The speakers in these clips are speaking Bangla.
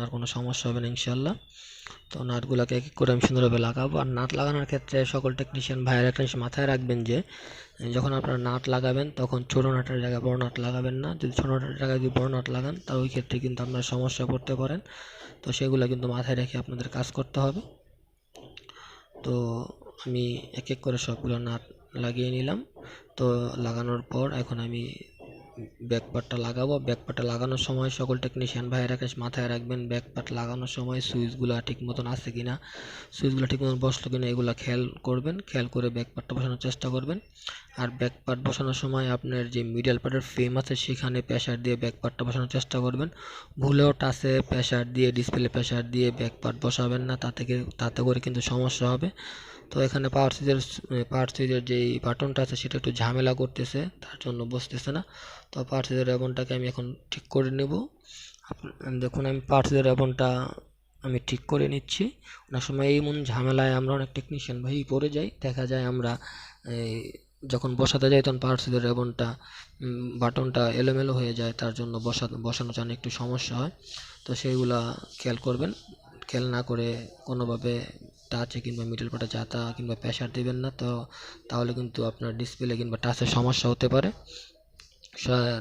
আর কোনো সমস্যা হবে না ইনশাল্লাহ। তো নাটগুলোকে এক এক করে আমি সুন্দরভাবে লাগাবো। আর নাট লাগানোর ক্ষেত্রে সকল টেকনিশিয়ান ভাইয়েরা একটা জিনিস মাথায় রাখবেন যে যখন আপনারা নাট লাগাবেন তখন ছোটো নাটের জায়গায় বড় নাট লাগাবেন না। যদি ছোটো নাটের জায়গায় যদি বড় নাট লাগান তাহলে ওই ক্ষেত্রে কিন্তু আপনারা সমস্যায় পড়তে পারেন। তো সেগুলো কিন্তু মাথায় রেখে আপনাদের কাজ করতে হবে। তো আমি এক এক করে সবগুলো নাট লাগিয়ে নিলাম। তো লাগানোর পর এখন আমি ব্যাকপার্টটা লাগাবো। ব্যাকপার্টটা লাগানোর সময় সকল টেকনিশিয়ান ভাইয়েরা মাথায় রাখবেন ব্যাকপার্ট লাগানোর সময় সুইচগুলো ঠিক মতন আছে কিনা, সুইচগুলো ঠিক মতন বসলো কিনা এগুলো খেয়াল করবেন। খেয়াল করে ব্যাকপার্টটা বসানোর চেষ্টা করবেন। আর ব্যাকপার্ট বসানোর সময় আপনার যে মিডল পার্টের ফ্রেম আছে সেখানে প্রেসার দিয়ে ব্যাকপার্টটা বসানোর চেষ্টা করবেন। ভুলেও টাচে প্রেসার দিয়ে, ডিসপ্লে প্রেসার দিয়ে ব্যাকপার্ট বসাবেন না, তাতে করে কিন্তু সমস্যা হবে। তো এখানে পাওয়ার সুইচের যেই বাটনটা আছে সেটা একটু ঝামেলা করতেছে, তার জন্য বসতেছে না। তো পাওয়ার সুইচের রেবনটাকে আমি এখন ঠিক করে নেব। দেখুন আমি পাওয়ার সুইচের রেবনটা আমি ঠিক করে নিচ্ছি। অনেক সময় এই ঝামেলায় আমরা অনেক টেকনিশিয়ান ভাই পড়ে যাই। দেখা যায় আমরা যখন বসাতে যাই তখন পাওয়ার সুইচের রেবনটা বাটনটা এলোমেলো হয়ে যায়, তার জন্য বসানোর জন্য একটু সমস্যা হয়। তো সেইগুলা খেয়াল করবেন। খেয়াল না করে কোনোভাবে টাচে কিংবা মিডল পার্টে যাতা কিংবা প্রেসার দেবেন না। তো তাহলে কিন্তু আপনার ডিসপ্লে কিংবা টাচের সমস্যা হতে পারে।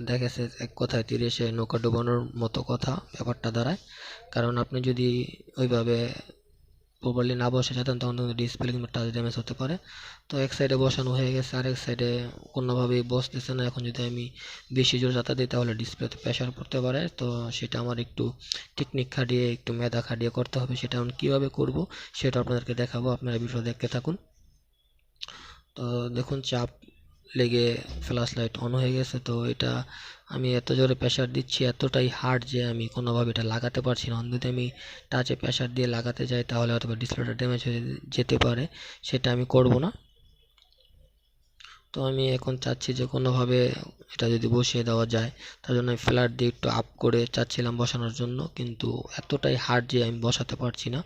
দেখা গেছে এক কথায় তীরে এসে নৌকা ডুবানোর মতো কথা ব্যাপারটা দাঁড়ায়। কারণ আপনি যদি ওইভাবে প্রপারলি না বসে যেতেন তখন কিন্তু ডিসপ্লে কিংবা টাচ ড্যামেজ হতে পারে। তো এক সাইডে বসানো হয়ে গেছে, আরেক সাইডে কোনোভাবেই বসতেছে না। এখন যদি আমি বেশি জোর যাতা দিই তাহলে ডিসপ্লেতে প্রেশার পড়তে পারে। তো সেটা আমার একটু টেকনিক খাটিয়ে, একটু মেধা খাটিয়ে করতে হবে। সেটা আমি কীভাবে করব সেটা আপনাদেরকে দেখাবো, আপনারা ভিডিও দেখতে থাকুন। তো দেখুন চাপ লেগে ফ্ল্যাশ লাইট অন হয়ে গেছে। তো এটা আমি এত জোরে প্রেসার দিচ্ছি, এতটাই হার্ড যে আমি কোনোভাবে এটা লাগাতে পারছি না। যদি আমি টাচে প্রেসার দিয়ে লাগাতে যাই তাহলে হয়তো ডিসপ্লেটা ড্যামেজ হয়ে যেতে পারে, সেটা আমি করব না। তো আমি এখন চাচ্ছি যে কোনোভাবে এটা যদি বসিয়ে দেওয়া যায়, তার জন্য আমি ফ্ল্যাট দিয়ে একটু আপ করে চাচ্ছিলাম বসানোর জন্য, কিন্তু এতটাই হার্ড যে আমি বসাতে পারছি না।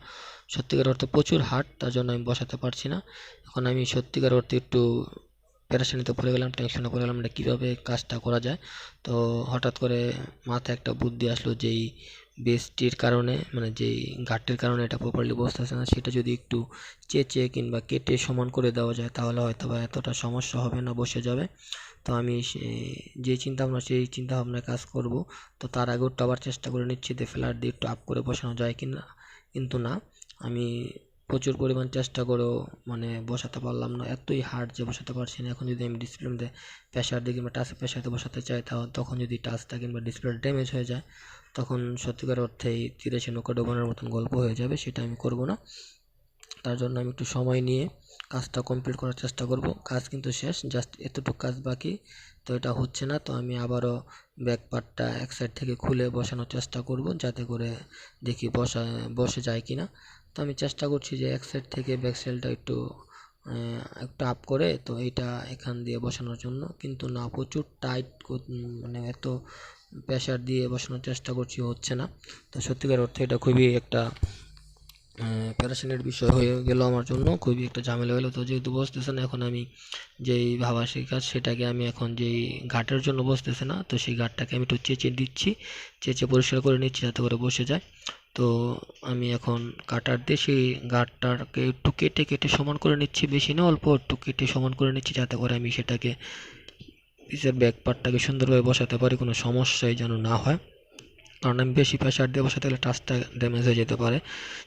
সত্যিকার অর্থে প্রচুর হার্ড, তার জন্য আমি বসাতে পারছি না। এখন আমি সত্যিকার অর্থে একটু পেরেশানিতে পড়ে গেলাম, টেনশনে পড়ে গেলাম এটা কীভাবে কাজটা করা যায়। তো হঠাৎ করে মাথায় একটা বুদ্ধি আসলো, যেই বেসটির কারণে মানে যেই গাঁটটির কারণে এটা প্রপারলি বসতেছে না, সেটা যদি একটু চেঁচে কিংবা কেটে সমান করে দেওয়া যায় তাহলে হয়তো বা এতটা সমস্যা হবে না, বসে যাবে। তো আমি যে চিন্তাভাবনা সেই চিন্তাভাবনায় কাজ করব। তো তার আগে একটু আবার চেষ্টা করে নিচ্ছি যে ফ্ল্যাট দিয়ে একটু আপ করে বসানো যায় কি না, কিন্তু না, আমি প্রচুর পরিমাণ চেষ্টা করেও মানে বসাতে পারলাম না, এতই হার্ড যে বসাতে পারছি না। এখন যদি আমি ডিসপ্লের মধ্যে প্রেসার দিয়ে কিংবা টাচ প্রেসারতে বসাতে চাই তখন যদি টাচটা কিংবা ডিসপ্লে ড্যামেজ হয়ে যায় তখন সত্যিকার অর্থেই তীরে এসে নৌকা ডোবানোর মতন গল্প হয়ে যাবে, সেটা আমি করব না। তার জন্য আমি একটু সময় নিয়ে কাজটা কমপ্লিট করার চেষ্টা করব। কাজ কিন্তু শেষ, জাস্ট এতটুকু কাজ বাকি। তো এটা হচ্ছে না, তো আমি আবারও ব্যাক পার্টটা এক সাইড থেকে খুলে বসানোর চেষ্টা করব, যাতে করে দেখি বসে যায় কিনা। তো আমি চেষ্টা করছি যে এক সাইড থেকে ব্যাক সেলটা একটু আপ করে তো এইটা এখান দিয়ে বসানোর জন্য, কিন্তু না, প্রচুর টাইট, মানে এত প্রেশার দিয়ে বসানোর চেষ্টা করছি, হচ্ছে না। তো সত্যিকার অর্থে এটা খুবই একটা প্যারাশানির বিষয় হয়ে গেল আমার জন্য, খুবই একটা ঝামেলা হলো। তো যেহেতু বসতেছে না, এখন আমি যেই ভাবাসি কাজ সেটাকে আমি এখন যেই ঘাটের জন্য বসতেছে না, তো সেই ঘাটটাকে আমি একটু চেঁচে দিচ্ছি, চেঁচে পরিষ্কার করে নিচ্ছি যাতে করে বসে যায়। তো আমি এখন কাটার দিয়ে সেই ঘাটটাকে একটু কেটে কেটে সমান করে নিচ্ছি, বেশি না অল্প একটু কেটে সমান করে নিচ্ছি, যাতে করে আমি সেটাকে পিসের ব্যাক পার্টটাকে সুন্দরভাবে বসাতে পারি, কোনো সমস্যাই যেন না হয়। কারণ আমি বেশি প্রেসার দিয়ে বসাতে গেলে টাচটা ড্যামেজ হয়ে যেতে পারে,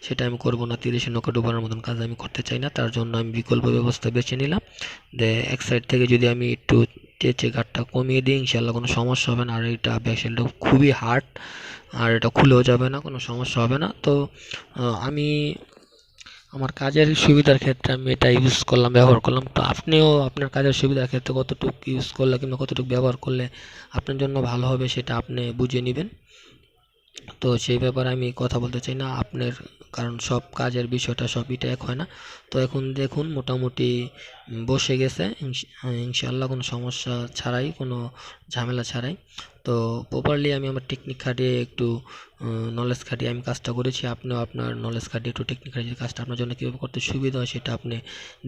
সেটা আমি করবো না। 30-এ নৌকা ডোবানোর মতন কাজ আমি করতে চাই না, তার জন্য আমি বিকল্প ব্যবস্থা বেছে নিলাম। এক সাইড থেকে যদি আমি একটু চেঁচে গাঁটটা কমিয়ে দিই ইনশাল্লাহ কোনো সমস্যা হবে না। আর এটা ব্যাকসেলটা খুবই হার্ড, আর এটা খুলেও যাবে না, কোনো সমস্যা হবে না। তো আমি আমার কাজের সুবিধার ক্ষেত্রে আমি এটা ব্যবহার করলাম। তো আপনিও আপনার কাজের সুবিধার ক্ষেত্রে কতটুকু ইউজ করলে কিংবা কতটুকু ব্যবহার করলে আপনার জন্য ভালো হবে সেটা আপনি বুঝে নেবেন। তো সেই ব্যাপারে আমি কথা বলতে চাই না আপনার, কারণ সব কাজের বিষয়টা সবইটা এক হয় না। তো এখন দেখুন মোটামুটি বসে গেছে ইনশাআল্লাহ, কোনো সমস্যা ছাড়াই, কোনো ঝামেলা ছাড়াই। তো প্রপারলি আমি আমার টেকনিক খাটিয়ে একটু নলেজ খাটিয়ে আমি কাজটা করেছি। আপনিও আপনার নলেজ খাটিয়ে একটু টেকনিক খাটিয়ে কাজটা আপনার জন্য কীভাবে করতে সুবিধা হয় সেটা আপনি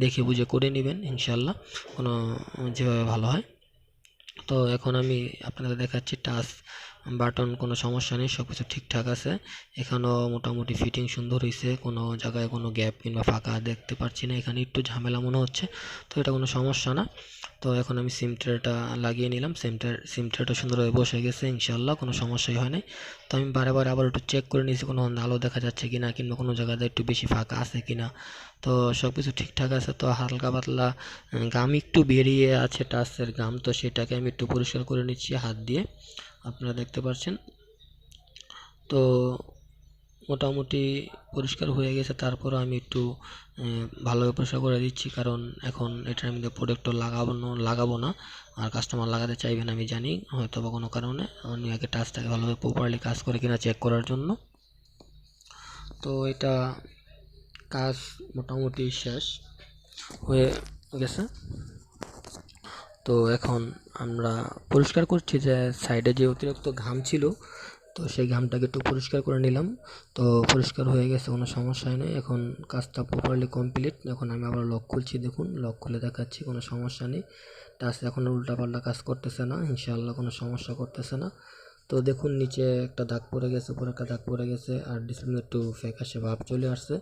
দেখে বুঝে করে নেবেন ইনশাআল্লাহ, কোনো যেভাবে ভালো হয়। তো এখন আমি আপনাদের দেখাচ্ছি টাচ বাটন কোনো সমস্যা নেই, সব কিছু ঠিকঠাক আছে। এখানেও মোটামুটি ফিটিং সুন্দর হয়েছে, কোনো জায়গায় কোনো গ্যাপ কিংবা ফাঁকা দেখতে পাচ্ছি না। এখানে একটু ঝামেলা মনে হচ্ছে, তো এটা কোনো সমস্যা না। তো এখন আমি সিম ট্রেটা লাগিয়ে নিলাম, সিম ট্রেটা সুন্দরভাবে বসে গেছে, ইনশাল্লাহ কোনো সমস্যাই হয় নাই। তো আমি বারে বারে আবার একটু চেক করে নিয়েছি কোনো আলো দেখা যাচ্ছে কিনা, কিংবা কোনো জায়গাতে একটু বেশি ফাঁকা আছে কিনা। তো সব কিছু ঠিকঠাক আছে। তো হালকা পাতলা গাম একটু বেরিয়ে আছে, টাচের গাম, তো সেটাকে আমি একটু পরিষ্কার করে নিচ্ছি হাত দিয়ে, আপনারা দেখতে পাচ্ছেন। তো মোটামুটি পরিষ্কার হয়ে গেছে, তারপরও আমি একটু ভালোভাবে পরিষ্কার করে দিচ্ছি, কারণ এখন এটার মধ্যে প্রোডাক্টও লাগাবো না, আর কাস্টমার লাগাতে চাইবেন আমি জানি, হয়তো বা কোনো কারণে। আমি আগে টাচটাকে ভালোভাবে প্রপারলি কাজ করে কিনা চেক করার জন্য। তো এটা কাজ মোটামুটি শেষ হয়ে গেছে। তো এখন আমরা পরিষ্কার করছি যে সাইডে যে অতিরিক্ত ঘাম ছিল, তো সেই ঘামটাকে একটু পরিষ্কার করে নিলাম। তো পরিষ্কার হয়ে গেছে, কোনো সমস্যাই নেই। এখন কাজটা প্রপারলি কমপ্লিট। এখন আমি আবার লক খুলছি, দেখুন লক খুলে দেখাচ্ছি, কোনো সমস্যা নেই। টাচ এখন উল্টাপাল্টা কাজ করতেছে না, ইনশাআল্লাহ কোনো সমস্যা করতেছে না। তো দেখুন নিচে একটা দাগ পড়ে গেছে, উপরে একটা দাগ পড়ে গেছে, আর ডিসপ্লে একটু ফ্যাকাশে ভাব চলে আসছে।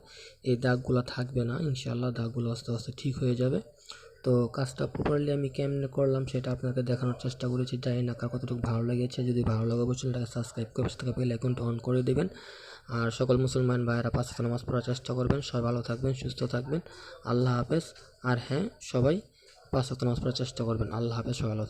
এই দাগগুলো থাকবে না, ইনশাআল্লাহ দাগগুলো আস্তে আস্তে ঠিক হয়ে যাবে। তো কাজটা প্রপারলি আমি কেমনে করলাম সেটা আপনাকে দেখানোর চেষ্টা করেছি, জানি না কার কতটুকু ভালো লেগেছে। যদি ভালো লাগে অবশ্যই চ্যানেলটাকে সাবস্ক্রাইব করে পাশে থাকা বেল আইকনটা অন করে দেবেন। আর সকল মুসলমান ভাইয়েরা 5 ওয়াক্ত নামাজ পড়ার চেষ্টা করবেন। সবাই ভালো থাকবেন, সুস্থ থাকবেন। আল্লাহ হাফেজ। আর হ্যাঁ, সবাই 5 ওয়াক্ত নামাজ পড়ার চেষ্টা করবেন। আল্লাহ হাফেজ, সবাই ভালো থাকবেন।